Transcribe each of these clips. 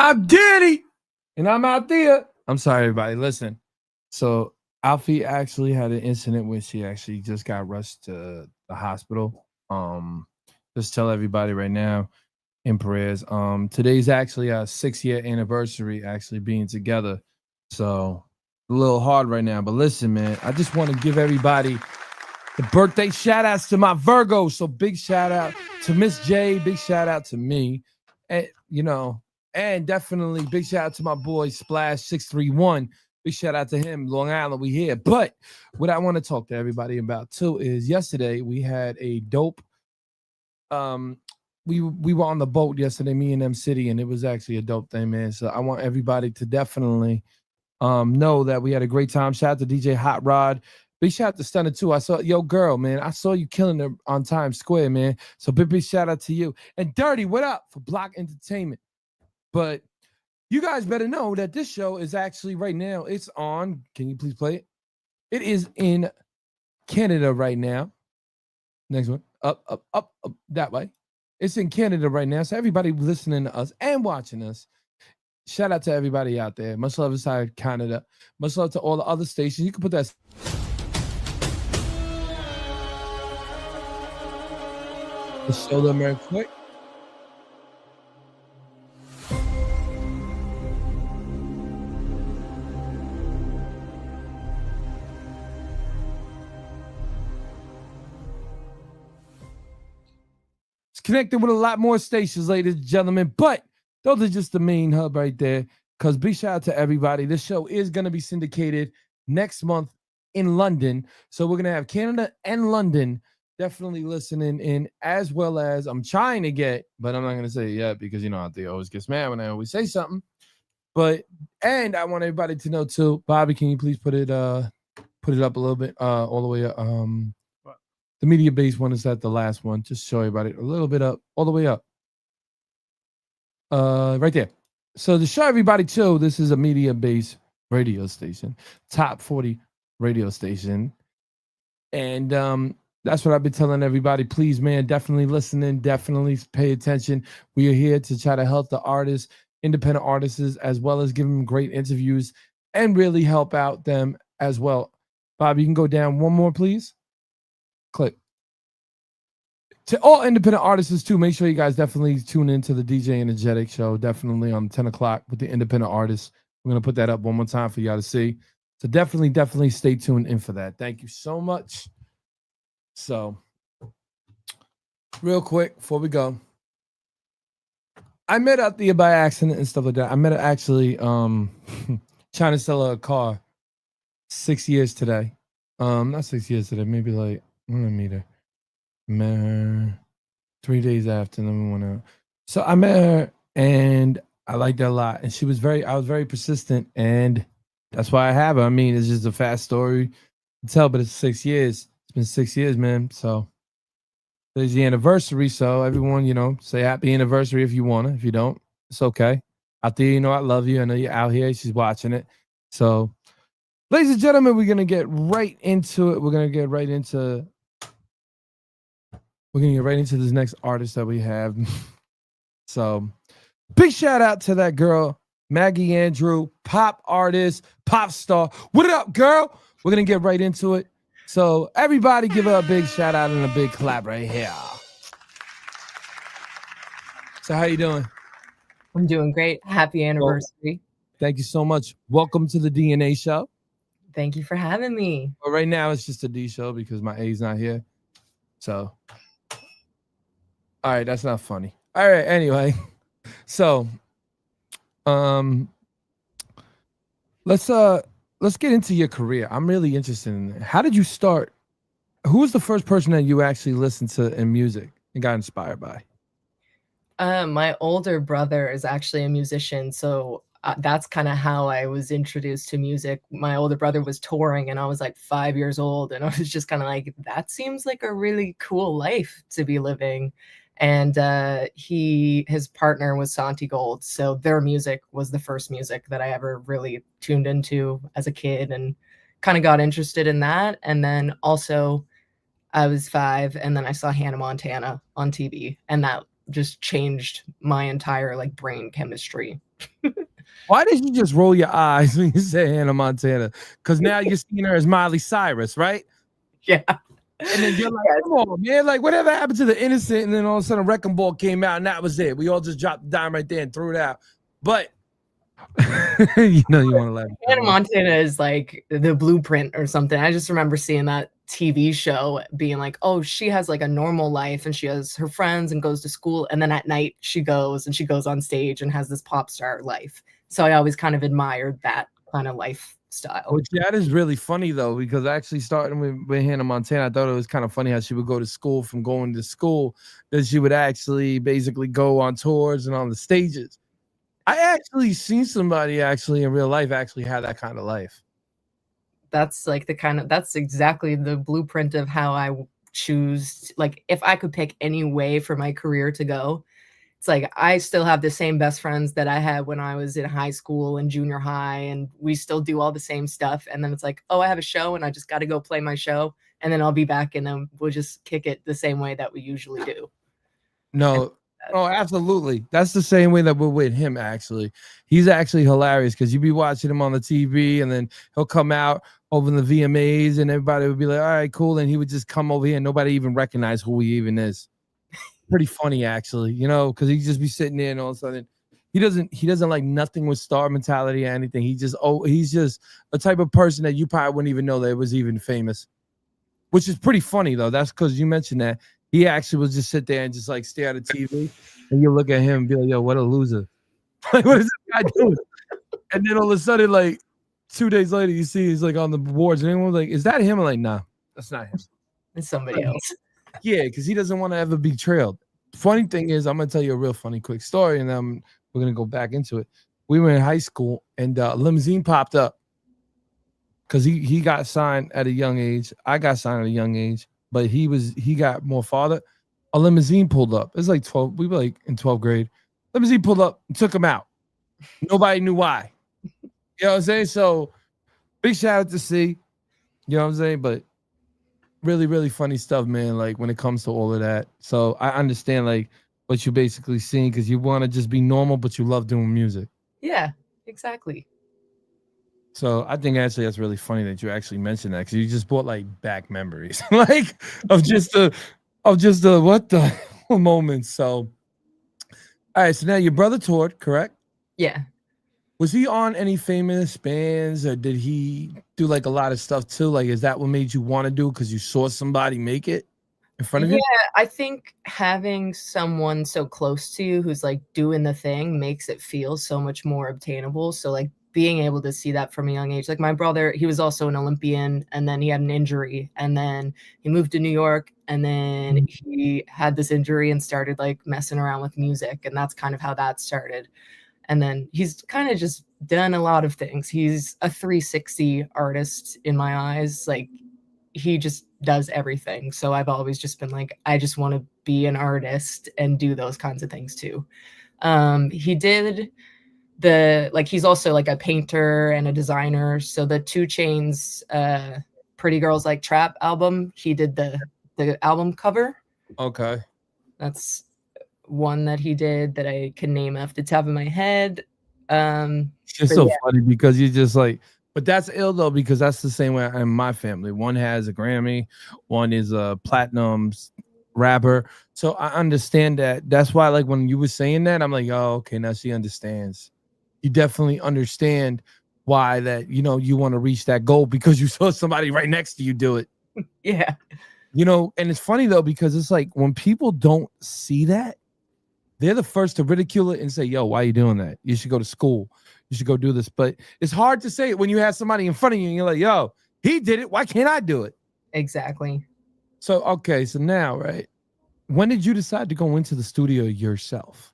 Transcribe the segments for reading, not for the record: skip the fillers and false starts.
I'm Danny, and I'm out there. I'm sorry, everybody. Listen. So Alfie actually had an incident where she actually just got rushed to the hospital. Just tell everybody right now in prayers. Today's actually our 6-year anniversary actually being together. So a little hard right now. But listen, man, I just want to give everybody the birthday shout outs to my Virgo. So big shout out to Miss J, big shout out to me. And and definitely big shout out to my boy Splash 631. Big shout out to him. Long Island, we here. But what I want to talk to everybody about too is yesterday we had a dope. We were on the boat yesterday, me and M City, and it was actually a dope thing, man. So I want everybody to definitely know that we had a great time. Shout out to DJ Hot Rod. Big shout out to Stunner too. I saw girl, man. I saw you killing it on Times Square, man. So big shout out to you. And Dirty, what up for Block Entertainment? But you guys better know that this show is actually right now. It's on. Can you please play it? It is in Canada right now. Next one. Up, that way. It's in Canada right now. So everybody listening to us and watching us, shout out to everybody out there. Much love inside Canada. Much love to all the other stations. You can put that. Let's show them real quick. It's connected with a lot more stations, ladies and gentlemen, but those are just the main hub right there. Because big shout out to everybody. This show is going to be syndicated next month in London. So we're going to have Canada and London definitely listening in, as well as I'm trying to get, but I'm not going to say it yet because, they always get mad when I always say something. And I want everybody to know too, Bobby, can you please put it up a little bit, all the way up. The media base one is at the last one. Just show everybody a little bit up, all the way up. Right there. So to show everybody too, this is a media-based radio station, top 40 radio station. And that's what I've been telling everybody. Please, man, definitely listen in, definitely pay attention. We are here to try to help the artists, independent artists, as well as give them great interviews and really help out them as well. Bob, you can go down one more, please. Click. To all independent artists too, make sure you guys definitely tune into the DJ Energetic show, definitely on 10 o'clock with the independent artists. We're going to put that up one more time for y'all to see. So definitely stay tuned in for that. Thank you so much. So real quick before we go, I met out there by accident and stuff like that. I met her actually trying to sell her a car 6 years today. Not 6 years today, maybe like, I'm gonna meet her. Met her 3 days after, and then we went out. So I met her and I liked her a lot. And I was very persistent, and that's why I have her. I mean, it's just a fast story to tell, but it's 6 years. It's been 6 years, man. So today's the anniversary. So everyone, say happy anniversary if you want to. If you don't, it's okay. Out there, I love you. I know you're out here. She's watching it. So, ladies and gentlemen, we're going to get right into it. We're going to get right into this next artist that we have. So, big shout out to that girl, Maggie Andrew, pop artist, pop star. What up, girl? We're going to get right into it. So everybody give her a big shout out and a big clap right here. So how you doing? I'm doing great. Happy anniversary. Thank you so much. Welcome to the DNA show. Thank you for having me. Well, right now it's just a D show because my A's not here. So, all right, that's not funny. All right, anyway. So, let's get into your career. I'm really interested in it. How did you start? Who was the first person that you actually listened to in music and got inspired by? My older brother is actually a musician, so that's kind of how I was introduced to music. My older brother was touring, and I was like 5 years old, and I was just kind of like, that seems like a really cool life to be living. And his partner was Santi Gold, so their music was the first music that I ever really tuned into as a kid, and kind of got interested in that. And then also, I was 5, and then I saw Hannah Montana on TV, and that just changed my entire brain chemistry. Why did you just roll your eyes when you say Hannah Montana? Because now you're seeing her as Miley Cyrus, right? Yeah. And then you're like, Yes. come on, man. Like, whatever happened to the innocent? And then all of a sudden, Wrecking Ball came out, and that was it. We all just dropped the dime right there and threw it out. But you know, you want to laugh. Hannah Montana is like the blueprint or something. I just remember seeing that TV show being like, oh, she has like a normal life and she has her friends and goes to school. And then at night she goes on stage and has this pop star life. So I always kind of admired that kind of lifestyle. Which that is really funny though, because actually starting with Hannah Montana, I thought it was kind of funny how she would go to school from going to school, that she would actually basically go on tours and on the stages. I actually seen somebody actually in real life actually have that kind of life. That's like that's exactly the blueprint of how I choose. Like, if I could pick any way for my career to go, it's like I still have the same best friends that I had when I was in high school and junior high, and we still do all the same stuff. And then it's like, oh, I have a show and I just got to go play my show, and then I'll be back and then we'll just kick it the same way that we usually do. No, oh, absolutely. That's the same way that we're with him, actually. He's actually hilarious because you be watching him on the TV and then he'll come out over in the VMAs and everybody would be like, all right, cool. And he would just come over here and nobody even recognize who he even is. Pretty funny, actually, you know, because he'd just be sitting there and all of a sudden he doesn't like nothing with star mentality or anything. He's just a type of person that you probably wouldn't even know that was even famous, which is pretty funny though. That's because you mentioned that. He actually will just sit there and just like stare at the TV, and you look at him and be like, "Yo, what a loser! Like, what is this guy doing?" And then all of a sudden, like 2 days later, you see he's like on the boards, and everyone's like, "Is that him?" I'm like, "Nah, that's not him. It's somebody else." Yeah, because he doesn't want to ever be trailed. Funny thing is, I'm gonna tell you a real funny quick story, and then we're gonna go back into it. We were in high school, and limousine popped up because he got signed at a young age. I got signed at a young age. But he got more farther. A limousine pulled up. It's like 12. We were like in 12th grade. Limousine pulled up and took him out. Nobody knew why. You know what I'm saying? So big shout out to C. You know what I'm saying? But really, really funny stuff, man. Like when it comes to all of that. So I understand like what you're basically seeing because you want to just be normal, but you love doing music. Yeah, exactly. So I think actually that's really funny that you actually mentioned that because you just brought like back memories, like of just the what the moments. So, all right. So now your brother toured, correct? Yeah. Was he on any famous bands, or did he do like a lot of stuff too? Like, is that what made you want to do because you saw somebody make it in front of you? Yeah, I think having someone so close to you who's like doing the thing makes it feel so much more obtainable. So like being able to see that from a young age. Like my brother, he was also an Olympian and then he had an injury and then he moved to New York and then he had this injury and started like messing around with music, and that's kind of how that started. And then he's kind of just done a lot of things. He's a 360 artist in my eyes. Like he just does everything. So I've always just been like, I just want to be an artist and do those kinds of things too. He did he's also like a painter and a designer. So the 2 Chainz Pretty Girls Like Trap album, he did the album cover. Okay. That's one that he did that I can name off the top of my head. It's so funny because you just like, but that's ill though, because that's the same way in my family. One has a Grammy, one is a platinum rapper. So I understand that. That's why, like, when you were saying that, I'm like, oh, okay, now she understands. You definitely understand why that, you know, you want to reach that goal because you saw somebody right next to you do it. Yeah. You know, and it's funny though, because it's like when people don't see that, they're the first to ridicule it and say, yo, why are you doing that? You should go to school. You should go do this. But it's hard to say it when you have somebody in front of you and you're like, yo, he did it. Why can't I do it? Exactly. So, okay. So now, right. When did you decide to go into the studio yourself?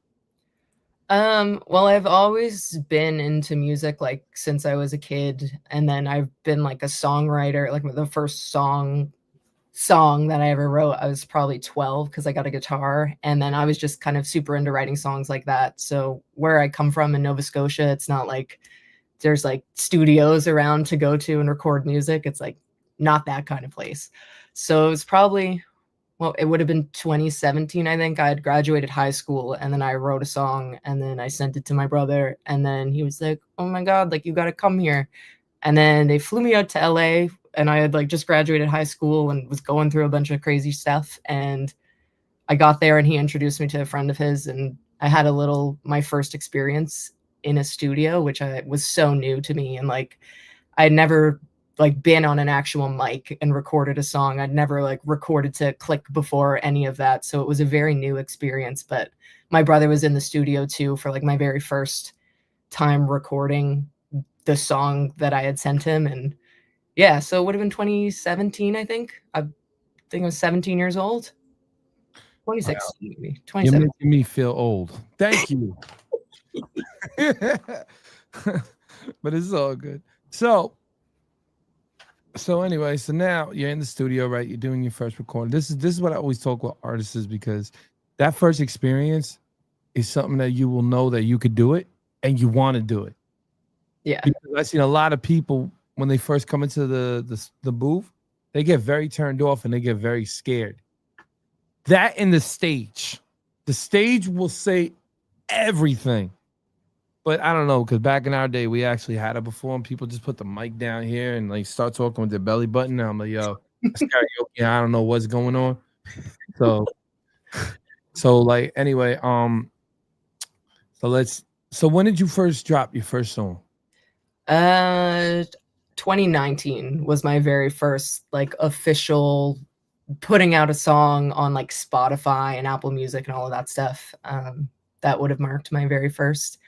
Well, I've always been into music like since I was a kid. And then I've been like a songwriter. Like the first song that I ever wrote, I was probably 12 because I got a guitar, and then I was just kind of super into writing songs like that. So where I come from in Nova Scotia, it's not like there's like studios around to go to and record music. It's like not that kind of place. So it was probably well, it would have been 2017, I think. I had graduated high school, and then I wrote a song, and then I sent it to my brother, and then he was like, "Oh my god, like, you gotta come here." And then they flew me out to LA, and I had, like, just graduated high school and was going through a bunch of crazy stuff, and I got there, and he introduced me to a friend of his, and I had my first experience in a studio, which I was so new to me, and, like, I'd never, like, been on an actual mic and recorded a song. I'd never, like, recorded to click before, any of that, so it was a very new experience, but my brother was in the studio too for, like, my very first time recording the song that I had sent him, and yeah, so it would have been 2017, I think. I think I was 17 years old. Wow. 2016, maybe. You're 27. making me feel old. Thank you. But it's all good. So anyway, so now you're in the studio, right? You're doing your first recording. This is what I always talk with artists is because that first experience is something that you will know that you could do it and you want to do it. Yeah. Because I've seen a lot of people when they first come into the booth, they get very turned off and they get very scared. That and the stage will say everything. But I don't know, because back in our day, we actually had it before, and people just put the mic down here and like start talking with their belly button. And I'm like, yo, it's karaoke. I don't know what's going on. So, so like anyway, so when did you first drop your first song? Uh, 2019 was my very first, like, official putting out a song on, like, Spotify and Apple Music and all of that stuff. That would have marked my very first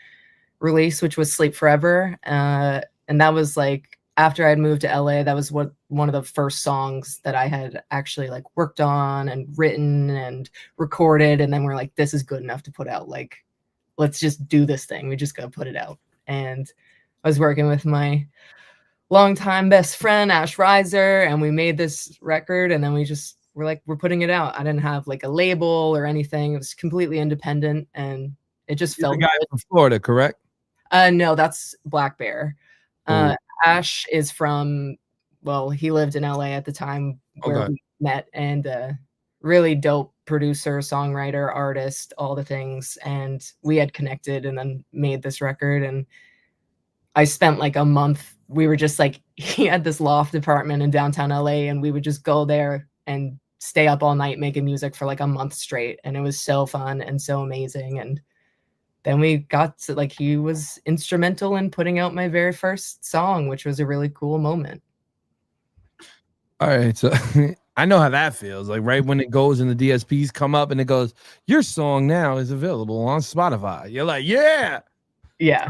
release, which was Sleep Forever. And that was, like, after I'd moved to LA, that was one of the first songs that I had actually, like, worked on and written and recorded, and then we're like, "This is good enough to put out, like, let's just do this thing. We just gotta put it out." And I was working with my longtime best friend, Ash Reiser, and we made this record, and then we're like, "We're putting it out." I didn't have, like, a label or anything. It was completely independent, and it just You're the felt guy good. from Florida, correct? No, that's Black Bear. Oh, Ash is from, well, he lived in LA at the time where okay. we met, and really dope producer, songwriter, artist, all the things, and we had connected and then made this record, and I spent, like, a month. We were just, like, he had this loft apartment in downtown LA, and we would just go there and stay up all night making music for, like, a month straight, and it was so fun and so amazing, and then we got to, like, he was instrumental in putting out my very first song, which was a really cool moment. All right. So I know how that feels. Like right when it goes and the DSPs come up and it goes, your song now is available on Spotify. You're like, yeah. Yeah.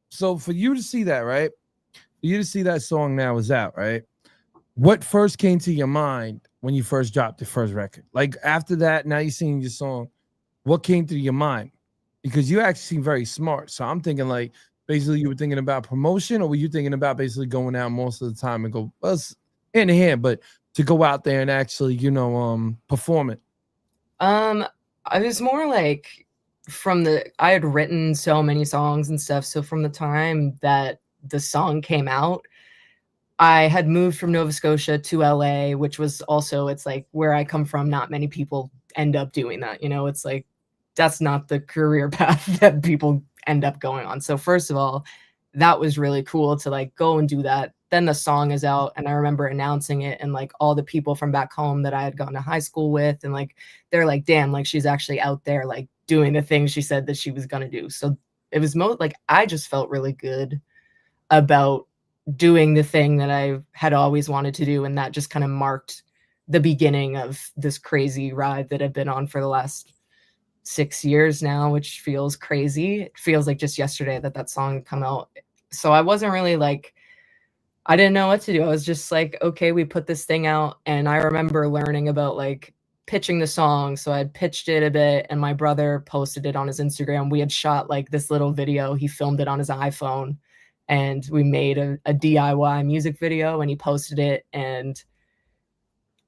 So for you to see that, right? For you to see that song now is out, right? What first came to your mind when you first dropped the first record? Like after that, now you're singing your song. What came to your mind? Because you actually seem very smart. So I'm thinking like basically you were thinking about promotion, or were you thinking about basically going out most of the time and go, well, it's hand in hand, but to go out there and actually, perform it? I was more like I had written so many songs and stuff, so from the time that the song came out, I had moved from Nova Scotia to LA, which was also, it's like where I come from, not many people end up doing that, it's like that's not the career path that people end up going on. So first of all, that was really cool to like go and do that. Then the song is out, and I remember announcing it, and like all the people from back home that I had gone to high school with, and like they're like, "Damn, like she's actually out there like doing the things she said that she was gonna do." So it was like I just felt really good about doing the thing that I had always wanted to do, and that just kind of marked the beginning of this crazy ride that I've been on for the last 6 years now, which feels crazy. It feels like just yesterday that that song had come out. So I wasn't really like, I didn't know what to do. I was just like, okay, we put this thing out. And I remember learning about like pitching the song. So I pitched it a bit, and my brother posted it on his Instagram. We had shot like this little video. He filmed it on his iPhone, and we made a DIY music video, and he posted it. And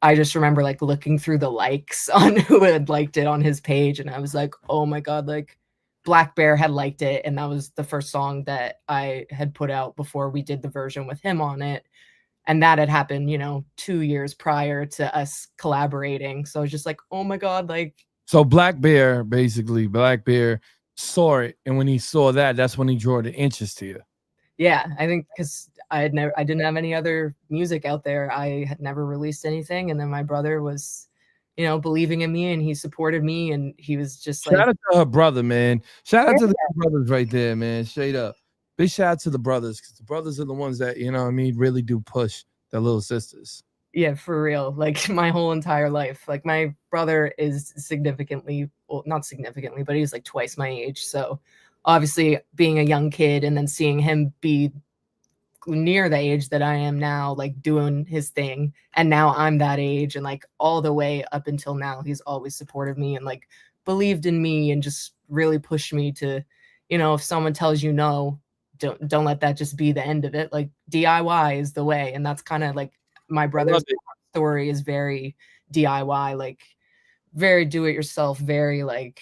I just remember like looking through the likes on who had liked it on his page, and I was like, "Oh my god, like Black Bear had liked it," and that was the first song that I had put out before we did the version with him on it. And that had happened, 2 years prior to us collaborating. So I was just like, "Oh my god," like So Black Bear saw it, and when he saw that, that's when he drew the interest to you. yeah, I think because I didn't have any other music out there. I had never released anything, and then my brother was, believing in me, and he supported me, and he was just like, Shout out to her brother, man. Shout out yeah, to the brothers right there, man. Straight up. Big shout out to the brothers, because the brothers are the ones that, you know what I mean, really do push their little sisters. yeah, for real. Like my whole entire life. Like my brother is significantly, well, not significantly, but he's like twice my age. So obviously being a young kid and then seeing him be near the age that I am now, like doing his thing. And now I'm that age, and like all the way up until now, he's always supported me and like believed in me and just really pushed me to, if someone tells you no, don't let that just be the end of it. Like DIY is the way. And that's kind of like my I love brother's it. story is very DIY, like very do it yourself, very like,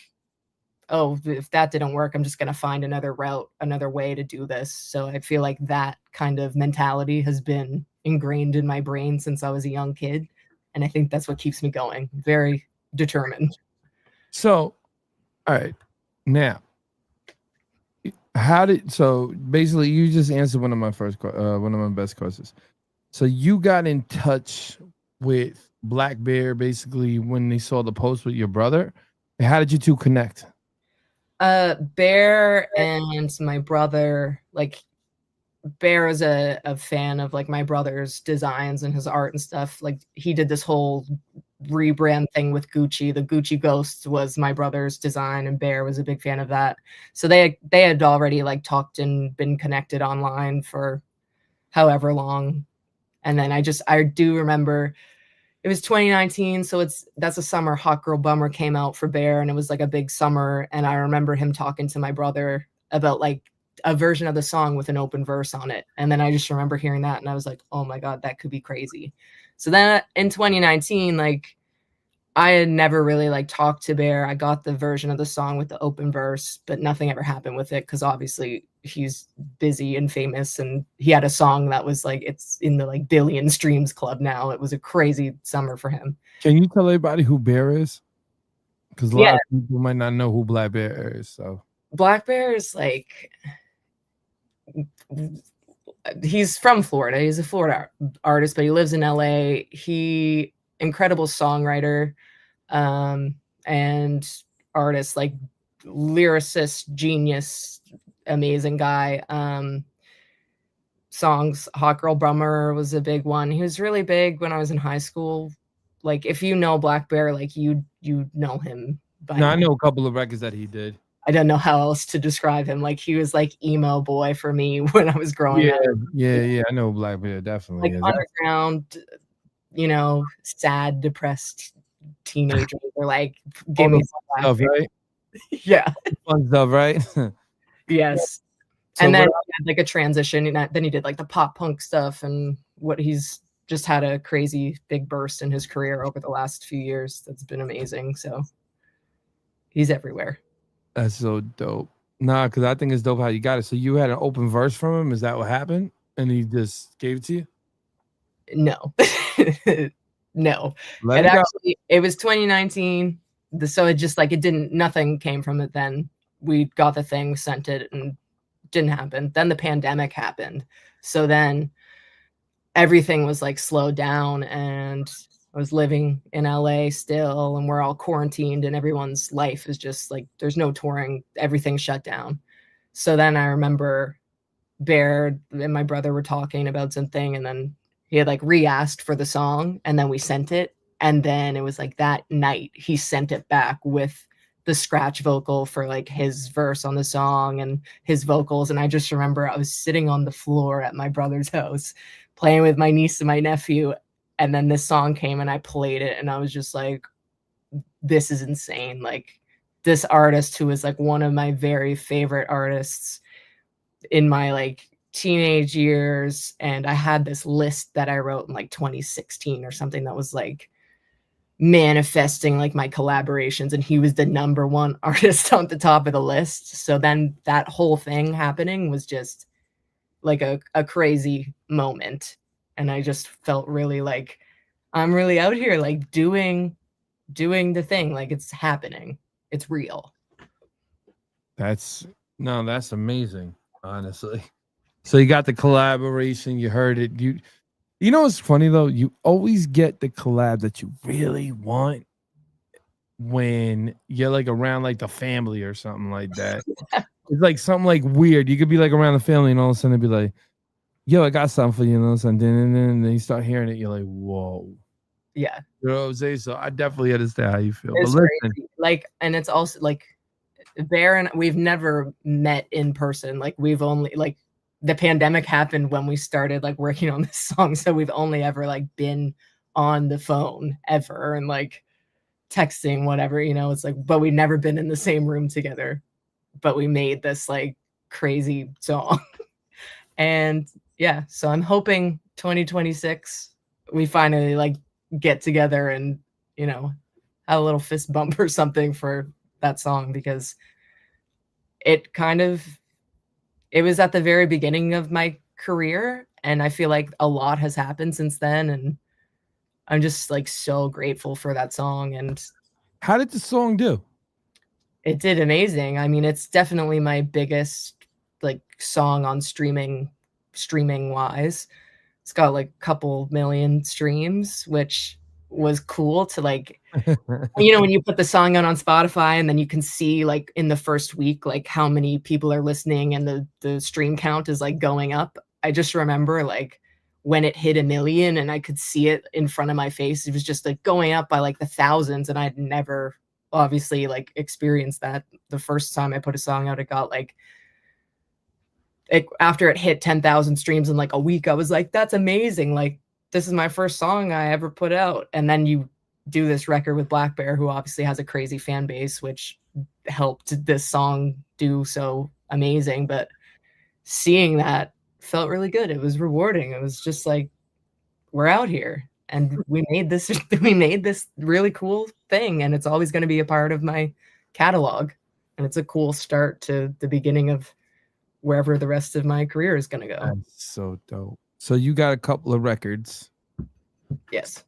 oh, if that didn't work, I'm just going to find another route, another way to do this. So I feel like that kind of mentality has been ingrained in my brain since I was a young kid. And I think that's what keeps me going. Very determined. So, all right. Now, so basically you just answered one of my one of my best questions. So you got in touch with Black Bear basically when they saw the post with your brother. How did you two connect? Bear and my brother, like Bear is a fan of like my brother's designs and his art and stuff. Like he did this whole rebrand thing with Gucci. The Gucci Ghost was my brother's design, and Bear was a big fan of that. So they had already like talked and been connected online for however long. And then I do remember it was 2019, so that's a summer Hot Girl Bummer came out for Bear, and it was like a big summer. And I remember him talking to my brother about like a version of the song with an open verse on it. And then I just remember hearing that, and I was like, oh my god, that could be crazy. So then in 2019, like I had never really like talked to Bear. I got the version of the song with the open verse, but nothing ever happened with it because obviously he's busy and famous, and he had a song that was like it's in the like billion streams club now. It was a crazy summer for him. Can you tell everybody who Bear is? Because a lot Yeah, of people might not know who Black Bear is. So Black Bear is like he's from Florida. He's a Florida artist, but he lives in LA. He incredible songwriter and artist, like lyricist, genius, amazing guy. Songs, Hot Girl Bummer was a big one. He was really big when I was in high school. Like if you know Black Bear, like you know him by no, now. I know a couple of records that he did. I don't know how else to describe him. Like he was like emo boy for me when I was growing up. Yeah. I know Black Bear definitely. Like Yeah, underground, sad, depressed teenagers are like, all give the me fun some stuff, Black Bear. right? Yeah. Fun stuff, right? Yes. So And then what, he had like a transition, and then he did like the pop punk stuff, and what he's just had a crazy big burst in his career over the last few years. That's been amazing. So he's everywhere. that's so dope. Nah, because I think it's dope how you got it. So you had an open verse from him. Is that what happened? And he just gave it to you? No. No. Let it go. It was 2019. So it just like nothing came from it then. We got the thing, sent it, and didn't happen. Then the pandemic happened. So then everything was like slowed down, and I was living in LA still, and we're all quarantined, and everyone's life is just like there's no touring, everything's shut down. So then I remember Bear and my brother were talking about something, and then he had like re-asked for the song, and then we sent it, and then it was like that night he sent it back with the scratch vocal for like his verse on the song and his vocals. And I just remember I was sitting on the floor at my brother's house playing with my niece and my nephew, and then this song came and I played it, and I was just like, this is insane. Like this artist who is like one of my very favorite artists in my like teenage years, and I had this list that I wrote in like 2016 or something that was like manifesting like my collaborations, and he was the number one artist on the top of the list. So then that whole thing happening was just like a crazy moment. and I just felt really like I'm really out here like doing the thing, like it's happening. It's real. That's amazing, honestly. So you got the collaboration, you heard it. You know what's funny though? You always get the collab that you really want when you're like around like the family or something like that. It's like something like weird. You could be like around the family and all of a sudden it'd be like, yo, I got something for you, and all of a sudden, and then you start hearing it, you're like, whoa. Yeah. You know what I'm saying? So I definitely understand how you feel. It's But listen, crazy. Like, and it's also like Bear and we've never met in person. Like we've only like the pandemic happened when we started like working on this song. So we've only ever like been on the phone ever and like texting, whatever, you know, it's like, but we've never been in the same room together. But we made this like crazy song. And yeah, so I'm hoping 2026 we finally like get together and, you know, have a little fist bump or something for that song, because it was at the very beginning of my career, and I feel like a lot has happened since then, and I'm just like so grateful for that song. And how did the song do? it did amazing. I mean, it's definitely my biggest like song on streaming wise. It's got like a couple million streams, which was cool to like, you know, when you put the song out on Spotify and then you can see like in the first week, like how many people are listening and the stream count is like going up. I just remember like when it hit 1 million and I could see it in front of my face, it was just like going up by like the thousands. And I'd never obviously like experienced that. The first time I put a song out, it got like, after it hit 10,000 streams in like a week, I was like, that's amazing. Like, this is my first song I ever put out. And then you do this record with Black Bear, who obviously has a crazy fan base, which helped this song do so amazing. But seeing that felt really good. It was rewarding. It was just like, we're out here and we made this really cool thing. And it's always going to be a part of my catalog. And it's a cool start to the beginning of wherever the rest of my career is going to go. That's so dope. So you got a couple of records. Yes.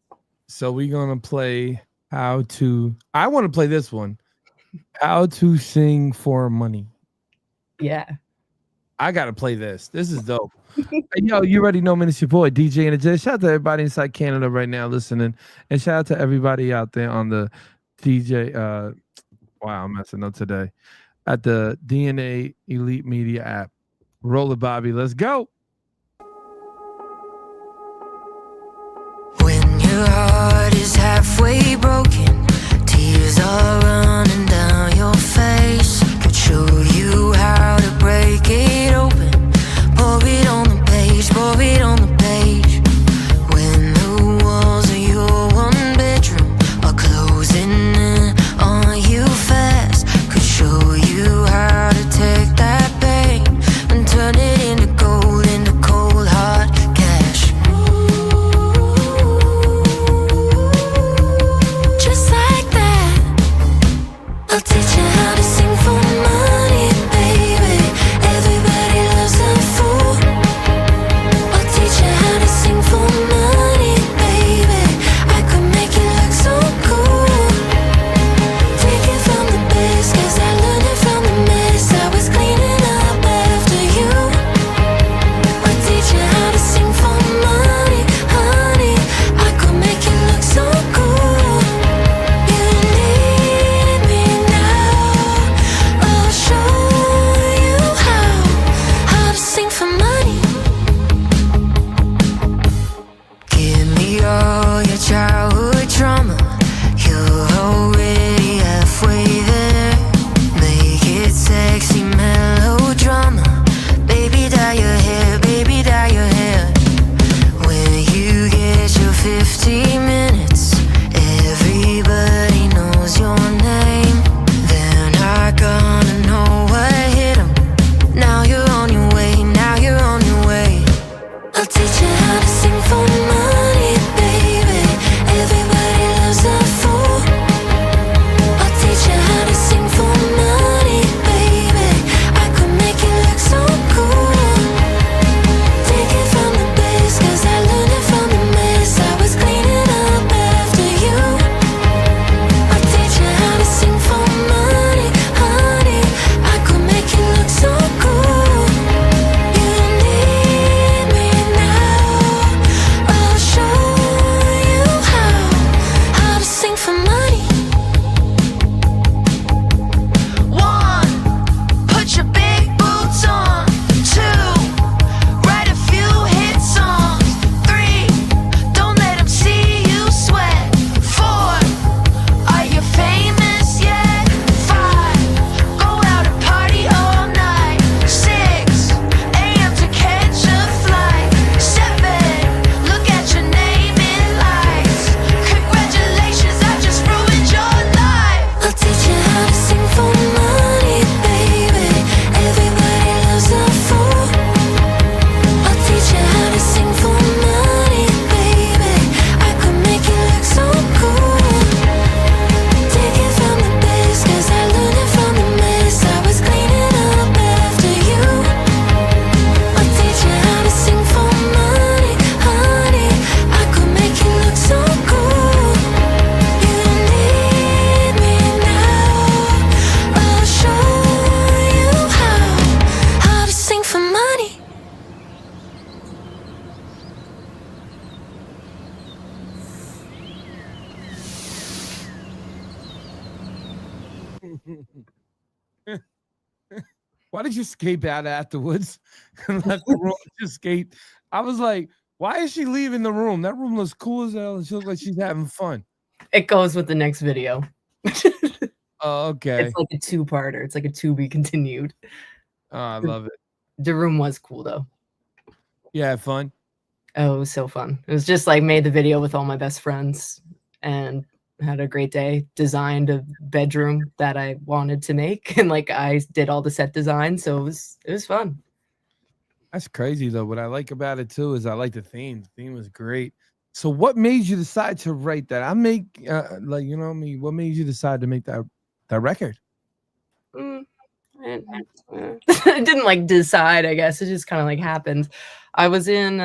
So we're going to play I want to play this one. How to Sing for Money. Yeah. I got to play this. This is dope. Hey, yo, you already know, man, it's your boy, DJ Energetic. Shout out to everybody inside Canada right now listening. And shout out to everybody out there on the DJ. Wow, I'm messing up today. At the DNA Elite Media app. Roll it, Bobby. Let's go. When your heart is halfway broken, tears are running down your face. Could show you how to break it open. Pour it on the page, pour it on the page. When the walls of your one bedroom are closing in on you fast, could show you how to take that pain and turn it into gold. Why did you escape out afterwards and let the room just escape? I was like, why is she leaving the room? That room looks cool as hell and she looks like she's having fun. It goes with the next video. Oh, okay. It's like a two-parter. It's like a to be continued. Oh, I love it. The room was cool though. Yeah, fun. Oh, it was so fun. It was just like made the video with all my best friends and had a great day. Designed a bedroom that I wanted to make, and like I did all the set design, so it was fun. That's crazy though. What I like about it too is I like the theme. The theme was great. So what made you decide to write that? I make like you know me. What made you decide to make that record? I didn't like decide, I guess. It just kind of like happened. I was in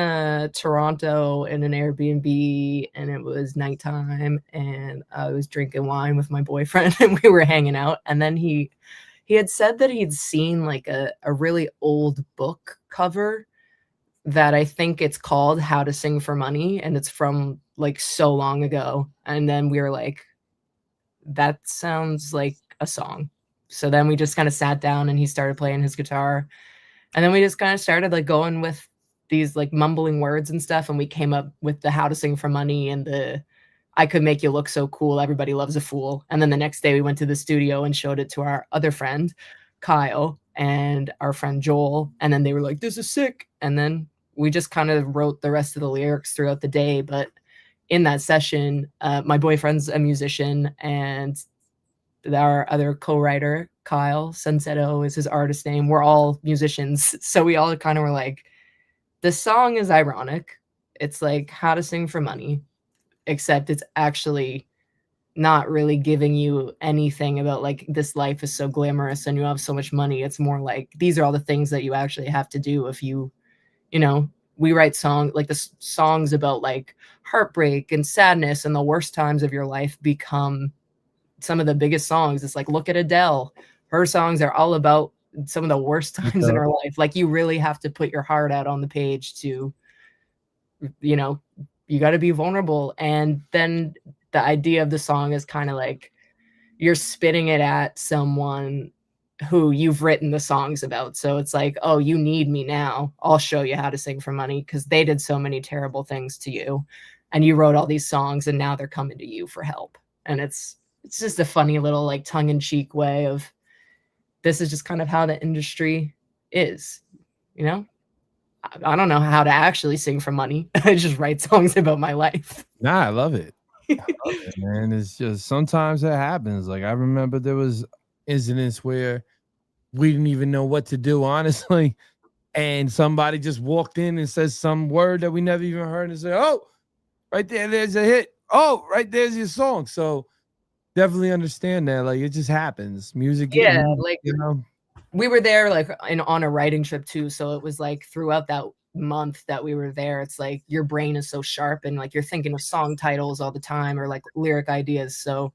Toronto in an Airbnb and it was nighttime and I was drinking wine with my boyfriend and we were hanging out. And then he had said that he'd seen like a really old book cover that I think it's called How to Sing for Money. And it's from like so long ago. And then we were like, that sounds like a song. So then we just kind of sat down and he started playing his guitar. And then we just kind of started like going with these like mumbling words and stuff. And we came up with the How to Sing for Money and the I Could Make You Look So Cool. Everybody Loves a Fool. And then the next day we went to the studio and showed it to our other friend, Kyle, and our friend Joel. And then they were like, this is sick. And then we just kind of wrote the rest of the lyrics throughout the day. But in that session, my boyfriend's a musician and our other co-writer, Kyle Sunsetto is his artist name. We're all musicians. So we all kind of were like, the song is ironic. It's like How to Sing for Money, except it's actually not really giving you anything about like this life is so glamorous and you have so much money. It's more like these are all the things that you actually have to do if you know, we write songs about like heartbreak and sadness and the worst times of your life become some of the biggest songs. It's like, look at Adele. Her songs are all about some of the worst times in her life. Like you really have to put your heart out on the page to, you know, you got to be vulnerable. And then the idea of the song is kind of like you're spitting it at someone who you've written the songs about. So it's like, oh, you need me now. I'll show you how to sing for money because they did so many terrible things to you. And you wrote all these songs and now they're coming to you for help. And it's just a funny little like tongue-in-cheek way of this is just kind of how the industry is, you know? I don't know how to actually sing for money. I just write songs about my life. Nah, I love it. I love it, man. It's just sometimes that happens. Like I remember there was incidents where we didn't even know what to do, honestly. And somebody just walked in and says some word that we never even heard and said, oh, right there's a hit. Oh, right there's your song. So definitely understand that. Like it just happens. Music. Yeah, music, like you know. We were there like on a writing trip too. So it was like throughout that month that we were there, it's like your brain is so sharp and like you're thinking of song titles all the time or like lyric ideas. So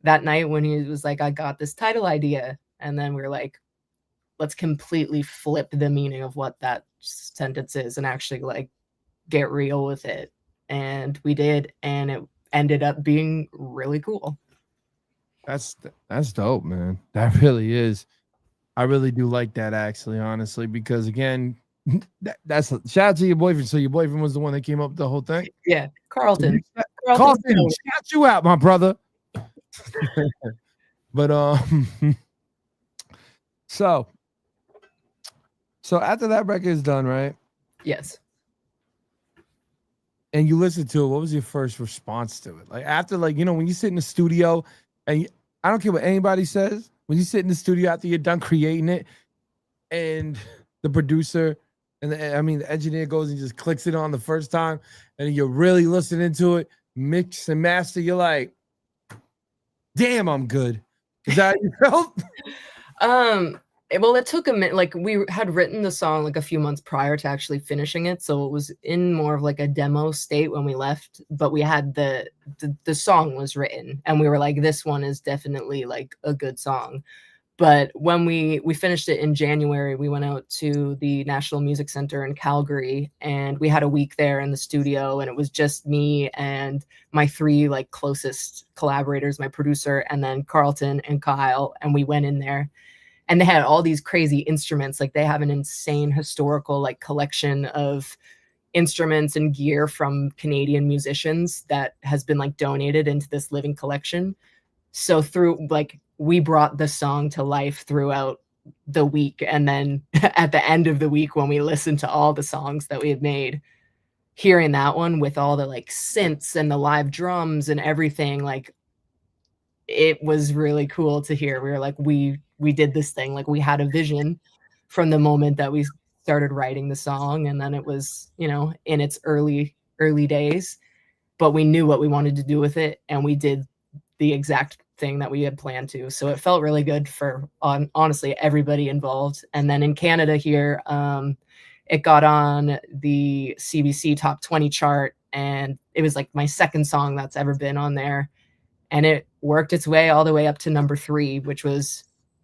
that night when he was like, I got this title idea. And then we were like, let's completely flip the meaning of what that sentence is and actually like get real with it. And we did. And it ended up being really cool. That's dope, man. That really is. I really do like that, actually, honestly, because again, that's shout out to your boyfriend. So your boyfriend was the one that came up with the whole thing. Yeah, Carlton. Carlton, shout you out, my brother. But so after that record is done, right? Yes. And you listen to it, what was your first response to it? Like after, like, you know, when you sit in the studio and I don't care what anybody says, when you sit in the studio after you're done creating it and the producer and the engineer goes and just clicks it on the first time and you're really listening to it, mix and master, you're like, damn, I'm good. Is that how you felt? Well, it took a minute. Like we had written the song like a few months prior to actually finishing it. So it was in more of like a demo state when we left, but we had the song was written and we were like, this one is definitely like a good song. But when we finished it in January, we went out to the National Music Center in Calgary, and we had a week there in the studio, and it was just me and my 3 like closest collaborators, my producer, and then Carlton and Kyle. And we went in there, and they had all these crazy instruments. Like they have an insane historical like collection of instruments and gear from Canadian musicians that has been like donated into this living collection. So through like we brought the song to life throughout the week. And then at the end of the week, when we listened to all the songs that we had made, hearing that one with all the like synths and the live drums and everything, like it was really cool to hear. We were like, we did this thing. Like we had a vision from the moment that we started writing the song. And then it was, you know, in its early days, but we knew what we wanted to do with it. And we did the exact thing that we had planned to. So it felt really good for honestly everybody involved. And then in Canada here, it got on the CBC top 20 chart, and it was like my second song that's ever been on there. And it worked its way all the way up to number 3, which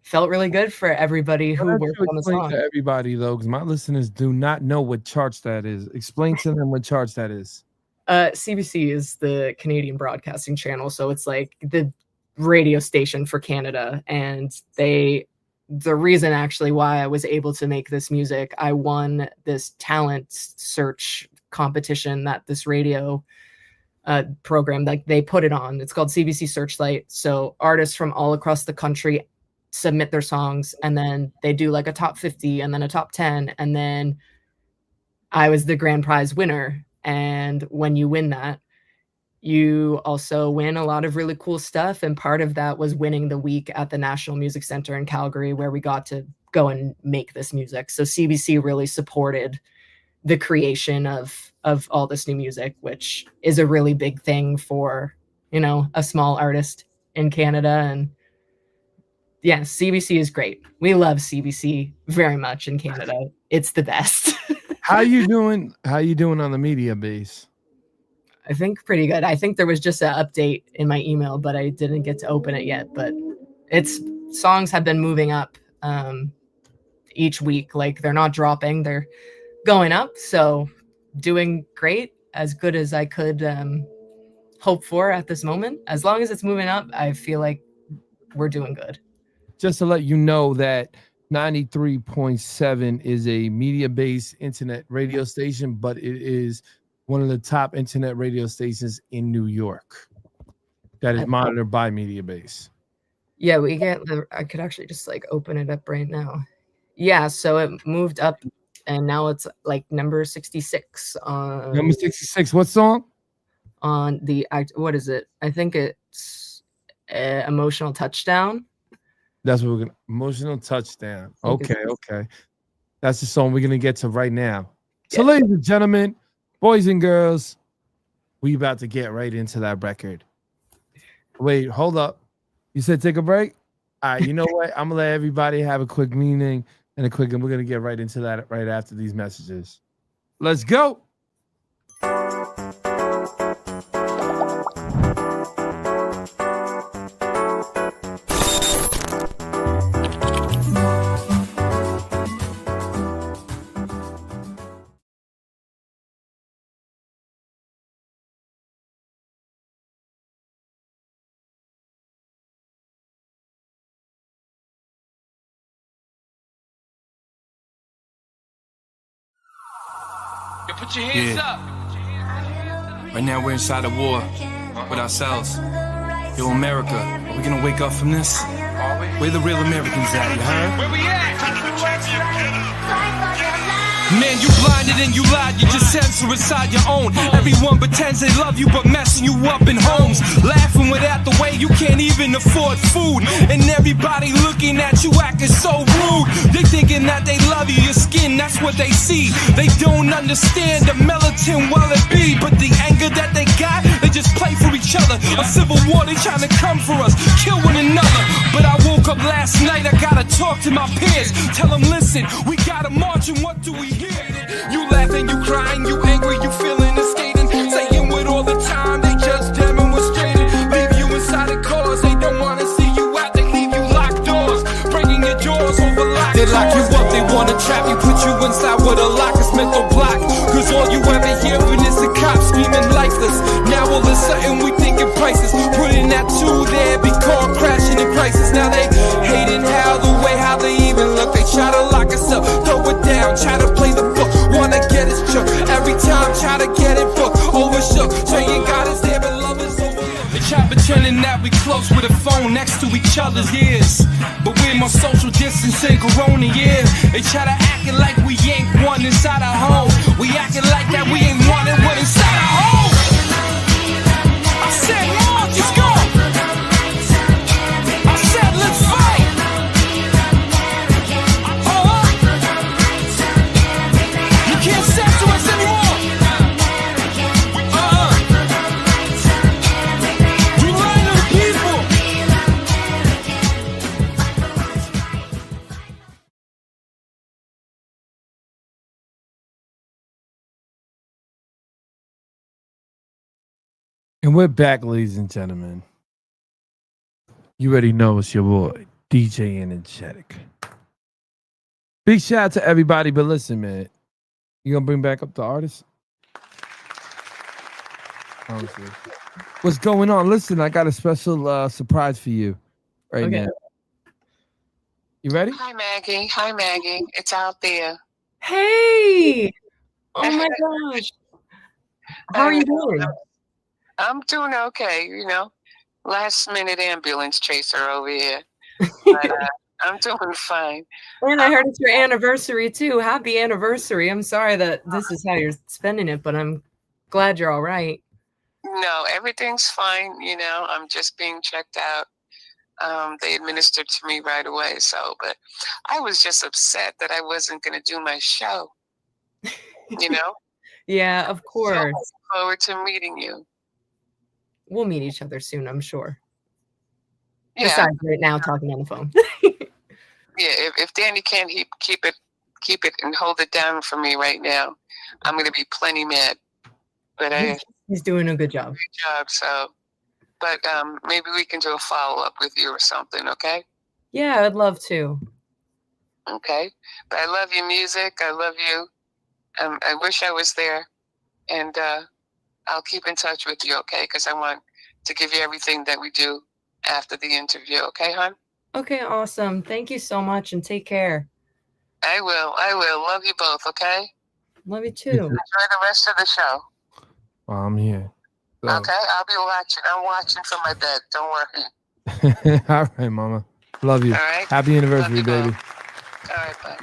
felt really good for everybody who worked on the song. To everybody though, because my listeners do not know what charts that is. Explain to them what charts that is. CBC is the Canadian Broadcasting Channel, so it's like the radio station for Canada. And the reason actually why I was able to make this music, I won this talent search competition that this radio program, like they put it on. It's called CBC Searchlight. So artists from all across the country submit their songs, and then they do like a top 50 and then a top 10. And then I was the grand prize winner. And when you win that, you also win a lot of really cool stuff. And part of that was winning the week at the National Music Center in Calgary, where we got to go and make this music. So CBC really supported the creation of all this new music, which is a really big thing for, you know, a small artist in Canada. And yeah, CBC is great. We love CBC very much in Canada. It's the best. How you doing? How you doing on the media base? I think pretty good. I think there was just an update in my email, but I didn't get to open it yet. But songs have been moving up each week. Like they're not dropping, they're going up. So doing great, as good as I could hope for at this moment. As long as it's moving up, I feel like we're doing good. Just to let you know that 93.7 is a media-based internet radio station, but it is one of the top internet radio stations in New York that is monitored by Mediabase. Yeah, I could actually just like open it up right now. Yeah, so it moved up and now it's like number 66 on number 66. What song? On the what is it? I think it's Emotional Touchdown. That's what we're gonna Emotional Touchdown. Okay. That's the song we're gonna get to right now. So, ladies and gentlemen, boys and girls, we about to get right into that record. Wait, hold up. You said take a break? All right, you know what? I'm gonna let everybody have a quick meeting and we're gonna get right into that right after these messages. Let's go. Put your hands up. Right now we're inside a war with ourselves. Yo, America, are we gonna wake up from this? Where the real Americans at, you heard? Where we at? Man, you blinded and you lied, you just censor inside your own. Everyone pretends they love you, but messing you up in homes. Laughing without the way you can't even afford food. And everybody looking at you acting so rude. They thinking that they love you, your skin, that's what they see. They don't understand the militant well it be. But the anger that they got, they just play for each other. A civil war, they trying to come for us, kill one another. But I woke up last night, I gotta talk to my peers. Tell them, listen, we gotta march and what do we hear? You laughing, you crying, you angry, you feeling and skating. Saying with all the time, they just demonstrated. Leave you inside the cars, they don't wanna see you out, they leave you locked doors. Break close with a phone next to each other's ears. But we're more social distancing Corona years. They try to act it like we ain't one inside our home. We acting like that we ain't one and one inside our home. I said, Mom, just go. I said, let's fight. You can't censor us anymore. We lying to the people. And we're back, ladies and gentlemen. You already know it's your boy, DJ Energetic. Big shout out to everybody, but listen, man. You gonna bring back up the artist? Honestly. What's going on? Listen, I got a special surprise for you right now. You ready? Hi, Maggie. Hi, Maggie. It's out there. Hey! Oh my gosh. How are you doing? I'm doing okay, you know. Last minute ambulance chaser over here. But I'm doing fine. And I heard it's your anniversary too. Happy anniversary. I'm sorry that this is how you're spending it, but I'm glad you're all right. No, everything's fine, you know. I'm just being checked out. They administered to me right away, but I was just upset that I wasn't going to do my show, you know. Yeah, of course. So I look forward to meeting you. We'll meet each other soon, I'm sure. Yeah. Besides right now talking on the phone. Yeah, if Danny can't keep it and hold it down for me right now, I'm going to be plenty mad. But he's doing a good job. Good job. So, but maybe we can do a follow-up with you or something, okay? Yeah, I'd love to. Okay. But I love your music. I love you. I wish I was there. And I'll keep in touch with you, okay? Because I want to give you everything that we do after the interview. Okay, hon? Okay, awesome. Thank you so much and take care. I will. Love you both, okay? Love you too. Enjoy the rest of the show. Well, I'm here. So. Okay, I'll be watching. I'm watching from my bed. Don't worry. All right, mama. Love you. All right. Happy anniversary, baby. All right, bye.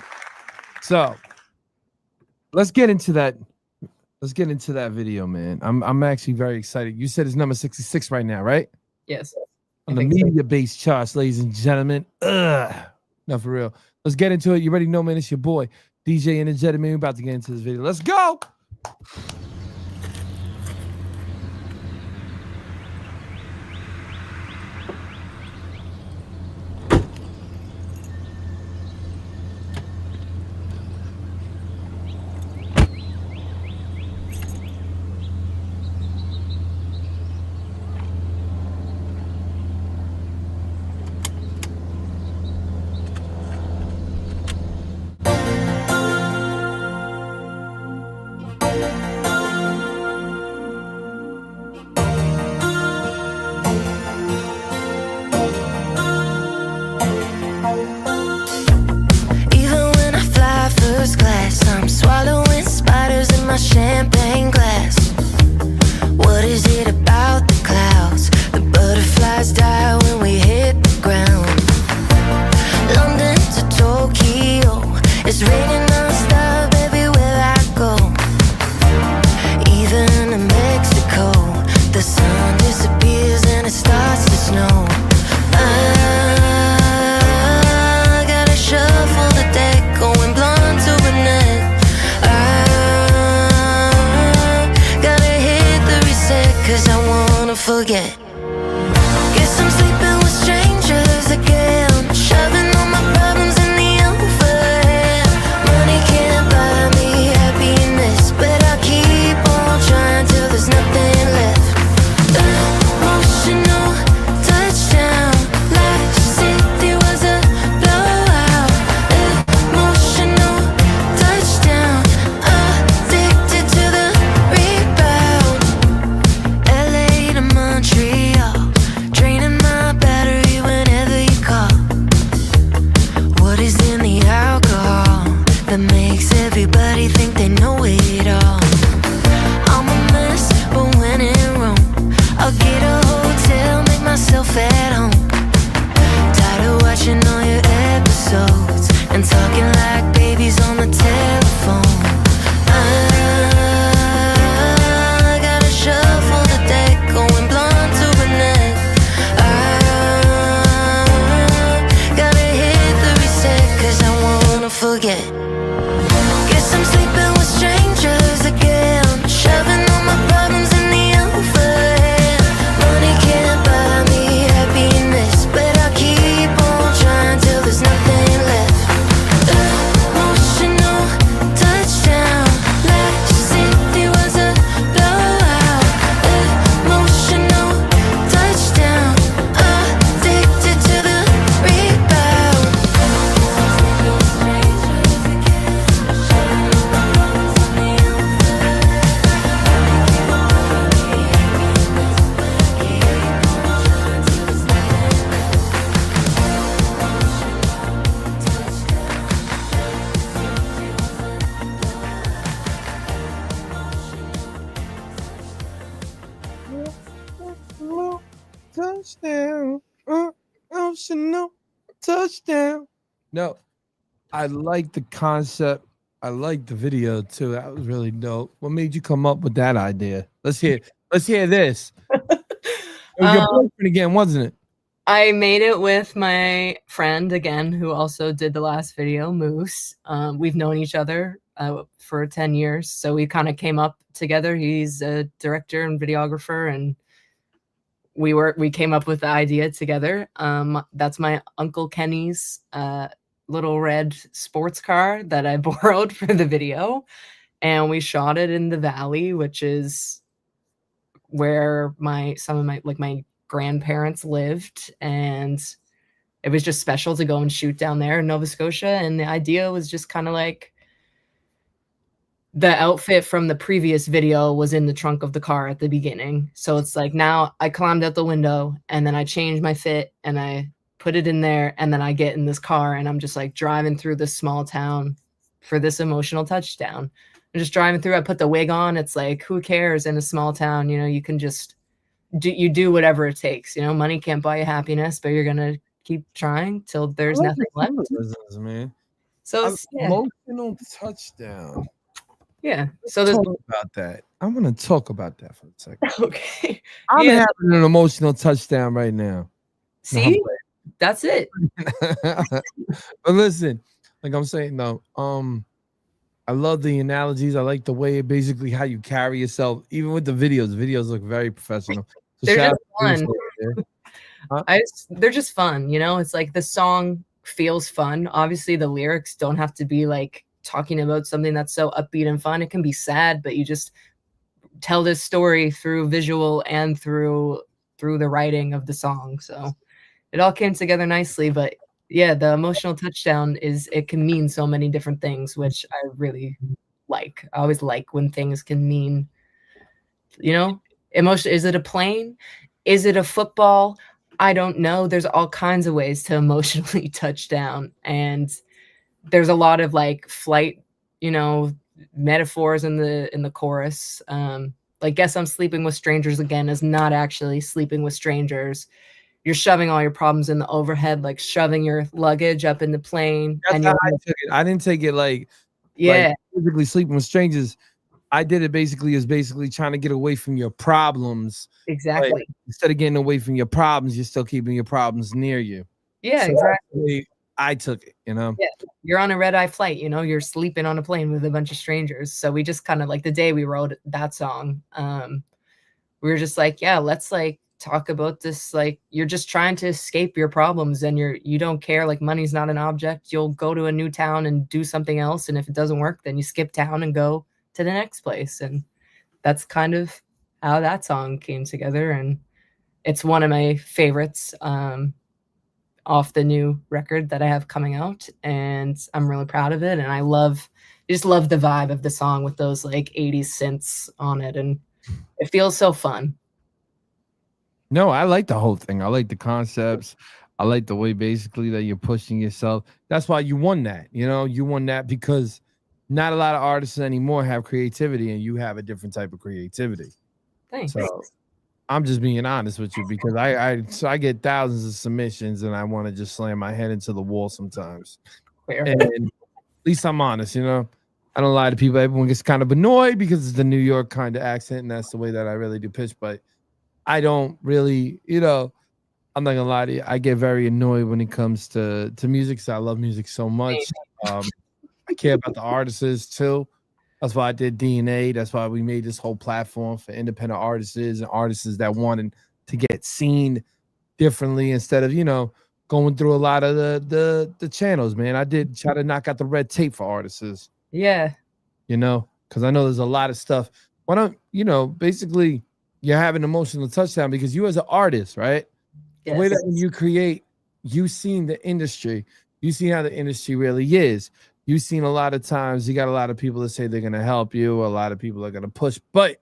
So let's get into that. Let's get into that video, man. I'm actually very excited. You said it's number 66 right now, right? Yes. On the media-based charts, ladies and gentlemen. No, for real. Let's get into it. You already know, man. It's your boy, DJ Energetic, man. We're about to get into this video. Let's go. Champagne glass. What is it about the clouds? The butterflies die when we hit the ground. London to Tokyo, it's raining non-stop everywhere I go. Even in Mexico, the sun disappears and it starts to snow. I gotta shuffle the deck, going blonde to brunette. Cause I wanna forget. Guess I'm sleeping with strangers again, shoving all my problems in the overhead. Money can't buy me happiness, but I'll keep on trying till there's nothing left. Emotional touchdown, last city was a blowout. Emotional touchdown, addicted to the rebound. LA to Montreal, draining my battery whenever you call. touchdown. Emotional touchdown. No, I like the concept. I like the video too. That was really dope. What made you come up with that idea? Let's hear. Let's hear this. It was your boyfriend again, wasn't it? I made it with my friend again, who also did the last video, Moose. We've known each other for 10 years, so we kind of came up together. He's a director and videographer, and we came up with the idea together. That's my Uncle Kenny's little red sports car that I borrowed for the video, and we shot it in the valley, which is where some of my grandparents lived, and it was just special to go and shoot down there in Nova Scotia. And the idea was just kind of like the outfit from the previous video was in the trunk of the car at the beginning. So it's like now I climbed out the window and then I changed my fit and I put it in there, and then I get in this car and I'm just like driving through this small town for this emotional touchdown. I'm just driving through. I put the wig on. It's like, who cares in a small town? You know, you can just do whatever it takes. You know, money can't buy you happiness, but you're gonna keep trying till there's nothing left. Man. So it's, emotional touchdown. Yeah. So there's Talk about that. I'm gonna talk about that for a second. okay. I'm Yeah. having an emotional touchdown right now. See, that's it. But listen, like I'm saying, no, I love the analogies. I like the way basically how you carry yourself, even with the videos. The videos look very professional. So They're shout just out to fun. you. Huh? They're just fun, you know. It's like the song feels fun. Obviously, the lyrics don't have to be like talking about something that's so upbeat and fun. It can be sad, but you just tell this story through visual and through the writing of the song. So it all came together nicely. But yeah, the emotional touchdown it can mean so many different things, which I really like. I always like when things can mean, you know, emotion. Is it a plane? Is it a football? I don't know. There's all kinds of ways to emotionally touch down. And there's a lot of like flight, you know, metaphors in the chorus. Like, guess I'm sleeping with strangers again is not actually sleeping with strangers. You're shoving all your problems in the overhead, like shoving your luggage up in the plane. That's how I took it. I didn't take it like physically sleeping with strangers. I did it basically trying to get away from your problems. Exactly. Like, instead of getting away from your problems, you're still keeping your problems near you. Yeah, so exactly. I took it, you know. Yeah, you're on a red-eye flight, you know, you're sleeping on a plane with a bunch of strangers. So we just kind of like the day we wrote that song, we were just like, yeah, let's like talk about this. Like, you're just trying to escape your problems and you don't care. Like, money's not an object. You'll go to a new town and do something else. And if it doesn't work, then you skip town and go to the next place. And that's kind of how that song came together. And it's one of my favorites off the new record that I have coming out, and I'm really proud of it. And I just love the vibe of the song with those like 80s synths on it, and it feels so fun. No, I like the whole thing. I like the concepts. I like the way basically that you're pushing yourself. That's why you won that. You know, you won that because not a lot of artists anymore have creativity, and you have a different type of creativity. Thanks. So I'm just being honest with you because I get thousands of submissions and I want to just slam my head into the wall sometimes. Fair. And at least I'm honest, you know. I don't lie to people. Everyone gets kind of annoyed because it's the New York kind of accent, and that's the way that I really do pitch. But I don't really, you know, I'm not gonna lie to you. I get very annoyed when it comes to music because I love music so much. I care about the artists too. That's why I did DNA. That's why we made this whole platform for independent artists and artists that wanted to get seen differently instead of, you know, going through a lot of the channels, man. I did try to knock out the red tape for artists. Yeah. You know, because I know there's a lot of stuff. Why don't, you know, basically you're having emotional touchdown because you as an artist, right? Yes. The way that when you create, you've seen the industry, you see how the industry really is. You've seen a lot of times, you got a lot of people that say they're going to help you. A lot of people are going to push. But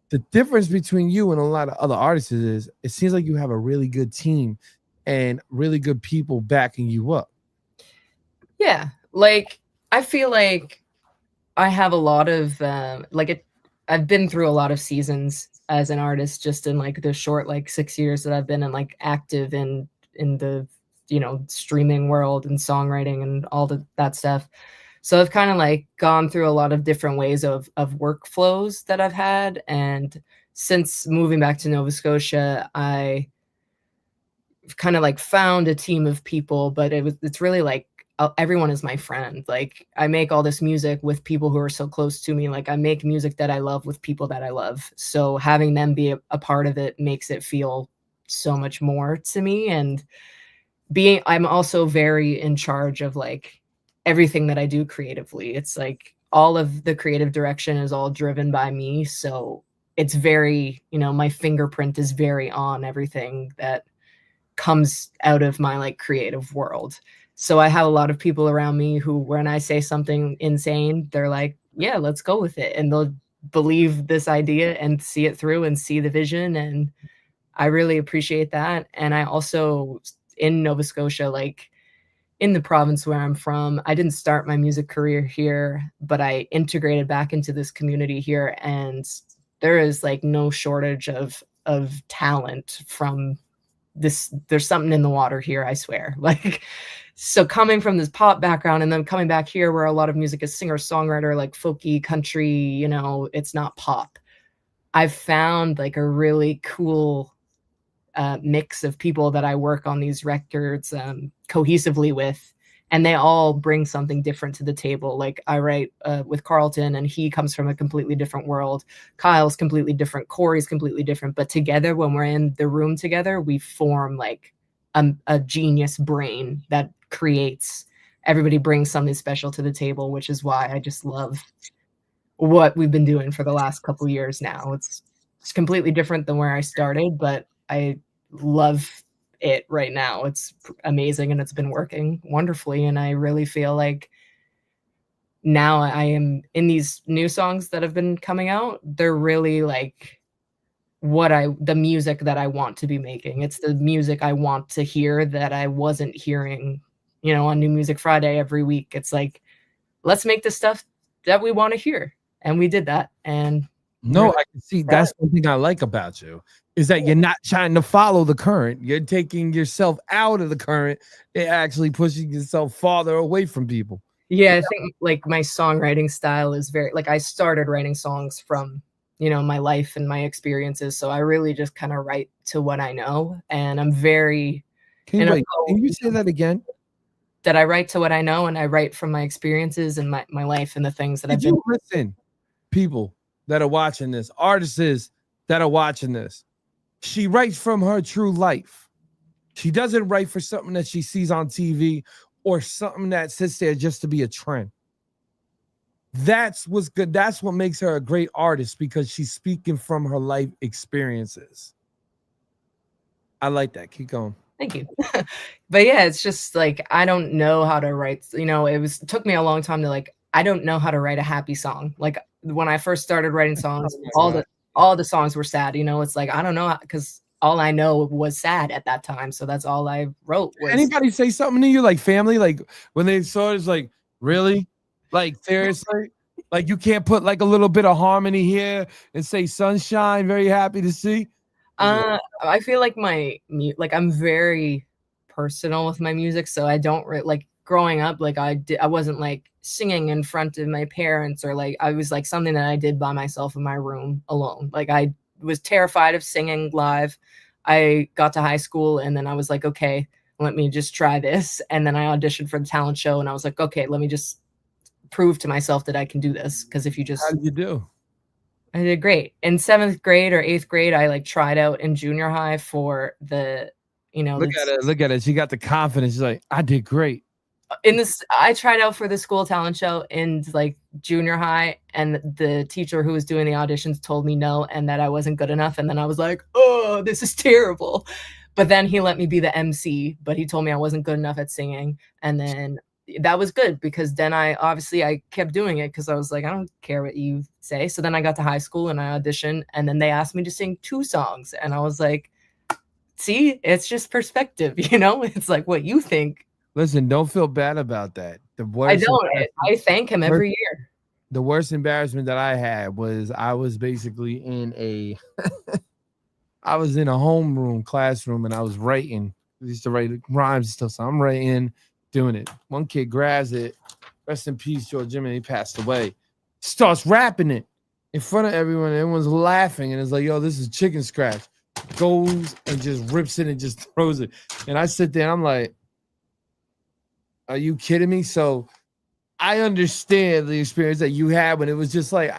the difference between you and a lot of other artists is it seems like you have a really good team and really good people backing you up. Yeah. Like, I feel like I have a lot of, I've been through a lot of seasons as an artist just in like the short like 6 years that I've been in like active in the streaming world and songwriting and all that stuff. So I've kind of like gone through a lot of different ways of workflows that I've had. And since moving back to Nova Scotia, I kind of like found a team of people, but it's really like everyone is my friend. Like I make all this music with people who are so close to me. Like I make music that I love with people that I love. So having them be a part of it makes it feel so much more to me. And I'm also very in charge of like everything that I do creatively. It's like all of the creative direction is all driven by me. So it's very, my fingerprint is very on everything that comes out of my like creative world. So I have a lot of people around me who, when I say something insane, they're like, yeah, let's go with it. And they'll believe this idea and see it through and see the vision. And I really appreciate that. And I also, in Nova Scotia, like in the province where I'm from, I didn't start my music career here, but I integrated back into this community here. And there is like no shortage of talent from this. There's something in the water here, I swear. Like, so coming from this pop background and then coming back here where a lot of music is singer-songwriter, like folky, country, it's not pop. I've found like a really cool mix of people that I work on these records cohesively with, and they all bring something different to the table. Like I write with Carlton, and he comes from a completely different world. Kyle's completely different. Corey's completely different. But together, when we're in the room together, we form like a genius brain that creates. Everybody brings something special to the table, which is why I just love what we've been doing for the last couple years now. It's completely different than where I started, but I love it right now. It's amazing and it's been working wonderfully. And I really feel like now I am in these new songs that have been coming out. They're really like the music that I want to be making. It's the music I want to hear that I wasn't hearing, on New Music Friday every week. It's like, let's make the stuff that we want to hear. And we did that. And no, I can see that's one thing I like about you is that you're not trying to follow the current. You're taking yourself out of the current and actually pushing yourself farther away from people. Yeah, I think like my songwriting style is very like I started writing songs from, my life and my experiences. So I really just kind of write to what I know. And I'm very Can you say that again? That I write to what I know, and I write from my experiences and my life and the things that I've been. Listen, people that are watching this, artists that are watching this, she writes from her true life. She doesn't write for something that she sees on TV or something that sits there just to be a trend. That's what's good. That's what makes her a great artist, because she's speaking from her life experiences. I like that. Keep going. Thank you. But yeah, it's just like, I don't know how to write, it took me a long time to like, I don't know how to write a happy song. Like when I first started writing songs, all the songs were sad, it's like, I don't know, because all I know was sad at that time. So that's all I wrote. Anybody say something to you like family? Like when they saw it, it's like, really? Like seriously? Like you can't put like a little bit of harmony here and say sunshine, very happy to see? I feel like I'm very personal with my music. So I don't like growing up, like I wasn't like singing in front of my parents, or like I was like something that I did by myself in my room alone. Like I was terrified of singing live. I got to high school and then I was like, okay, let me just try this. And then I auditioned for the talent show and I was like, okay, let me just prove to myself that I can do this. Because if you just... How did you do? I did great. In 7th grade or 8th grade, I like tried out in junior high for the, Look at it. She got the confidence. She's like, I did great. I tried out for the school talent show in like junior high, and the teacher who was doing the auditions told me no, and that I wasn't good enough. And then I was like, oh, this is terrible. But then he let me be the MC, but he told me I wasn't good enough at singing. And then that was good, because then I kept doing it because I was like, I don't care what you say. So then I got to high school and I auditioned, and then they asked me to sing 2 songs. And I was like, see, it's just perspective, it's like what you think. Listen, don't feel bad about that. I don't. I thank him every year. the worst embarrassment that I had was I was basically I was in a homeroom classroom and I was writing. I used to write rhymes and stuff. So I'm writing, doing it. One kid grabs it. Rest in peace, George Jimmy. He passed away. Starts rapping it in front of everyone. Everyone's laughing and it's like, yo, this is chicken scratch. Goes and just rips it and just throws it. And I sit there and I'm like, are you kidding me? So I understand the experience that you had when it was just like,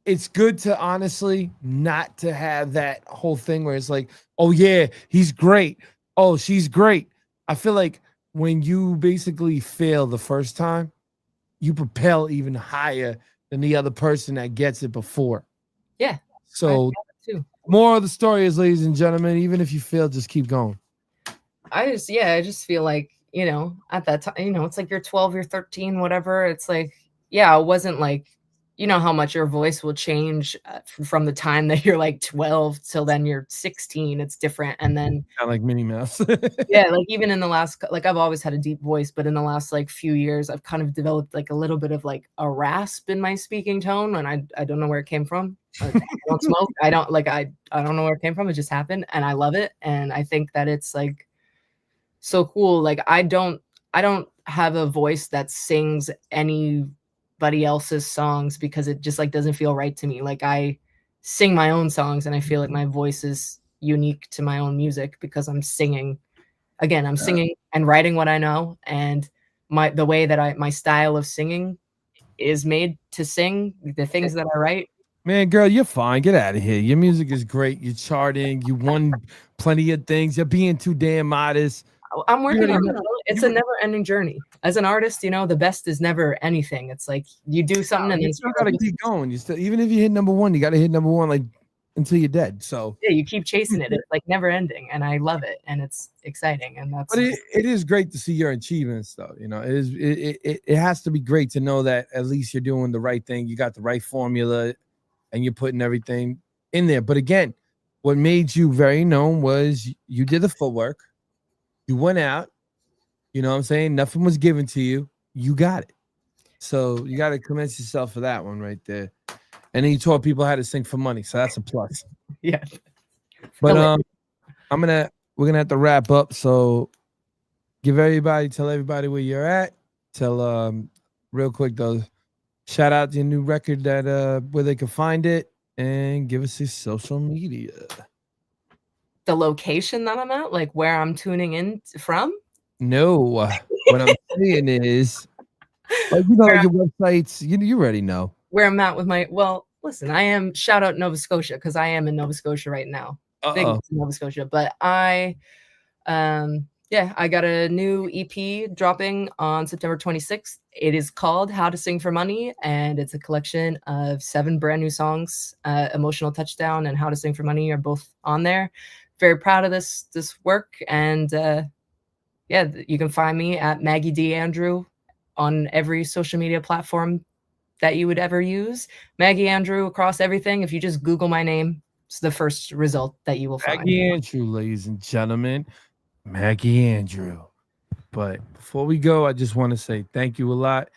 it's good to honestly not to have that whole thing where it's like, oh yeah, he's great. Oh, she's great. I feel like when you basically fail the first time, you propel even higher than the other person that gets it before. Yeah. So too. More of the story is, ladies and gentlemen, even if you fail, just keep going. I just feel like, at that time, it's like you're 12, you're 13, whatever. It's like, yeah, it wasn't like, how much your voice will change from the time that you're like 12 till then you're 16. It's different. And then Kind of like Minnie Mouse. yeah, like even in the last, like I've always had a deep voice, but in the last like few years, I've kind of developed like a little bit of like a rasp in my speaking tone, and I don't know where it came from. I don't smoke. I don't know where it came from. It just happened, and I love it. And I think that it's like so cool. Like I don't have a voice that sings anybody else's songs because it just like doesn't feel right to me. Like I sing my own songs and I feel like my voice is unique to my own music because I'm singing. Again, I'm singing and writing what I know, and the way that my style of singing is made to sing the things that I write. Man, girl, you're fine. Get out of here. Your music is great. You're charting. You won plenty of things. You're being too damn modest. I'm working on it. It's a never-ending journey. As an artist, the best is never anything. It's like you do something and then you still gotta keep going. Even if you hit number one, you gotta hit number one like until you're dead. So yeah, you keep chasing it. It's like never ending, and I love it, and it's exciting. And that's. But it is great to see your achievements, though. It has to be great to know that at least you're doing the right thing. You got the right formula, and you're putting everything in there. But again, what made you very known was you did the footwork. You went out, you know what I'm saying? Nothing was given to you. You got it. So you got to commend yourself for that one right there. And then you taught people how to sing for money. So that's a plus. Yeah. But we're going to have to wrap up. So tell everybody where you're at. Tell real quick though, shout out to your new record that where they can find it, and give us your social media. The location that I'm at, like where I'm tuning in from? No, what I'm saying is, like, like your websites, you already know. Where I'm at with listen, I am, shout out Nova Scotia, because I am in Nova Scotia right now. Big in Nova Scotia. But I got a new EP dropping on September 26th. It is called How to Sing for Money, and it's a collection of 7 brand new songs. Emotional Touchdown and How to Sing for Money are both on there. Very proud of this work, and you can find me at Maggie D. Andrew on every social media platform that you would ever use. Maggie Andrew across everything. If you just Google my name, it's the first result that you will find. Maggie Andrew, ladies and gentlemen. Maggie Andrew. But before we go, I just want to say thank you a lot.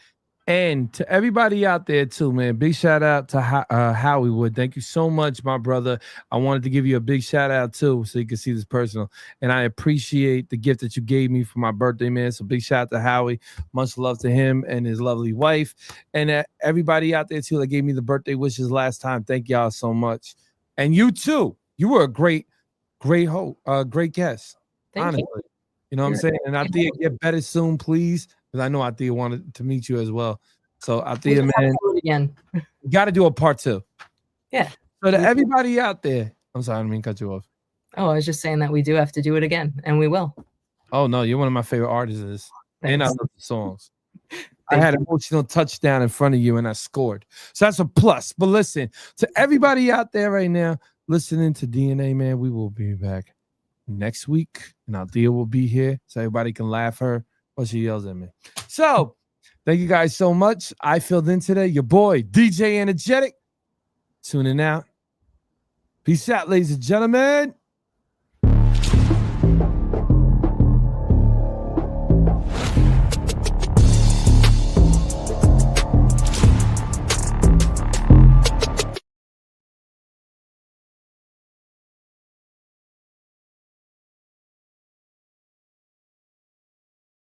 And to everybody out there too, man, big shout out to Howie Wood. Thank you so much, my brother. I wanted to give you a big shout out too, so you can see this personal. And I appreciate the gift that you gave me for my birthday, man. So big shout out to Howie. Much love to him and his lovely wife. And everybody out there too that gave me the birthday wishes last time. Thank y'all so much. And you too. You were a great guest. Thank honestly. You know what I'm saying? And Althea, get better soon, please. Because I know Althea wanted to meet you as well. So Althea, man, again, you got to do a part 2. Yeah. So to everybody out there, I'm sorry, I didn't mean to cut you off. Oh, I was just saying that we do have to do it again, and we will. Oh no, you're one of my favorite artists. Thanks. And I love the songs. I had an emotional touchdown in front of you, and I scored. So that's a plus. But listen, to everybody out there right now listening to DNA, man, we will be back next week, and Althea will be here so everybody can laugh her while she yells at me. So thank you guys so much. I filled in today. Your boy DJ Energetic tuning out. Peace out, ladies and gentlemen.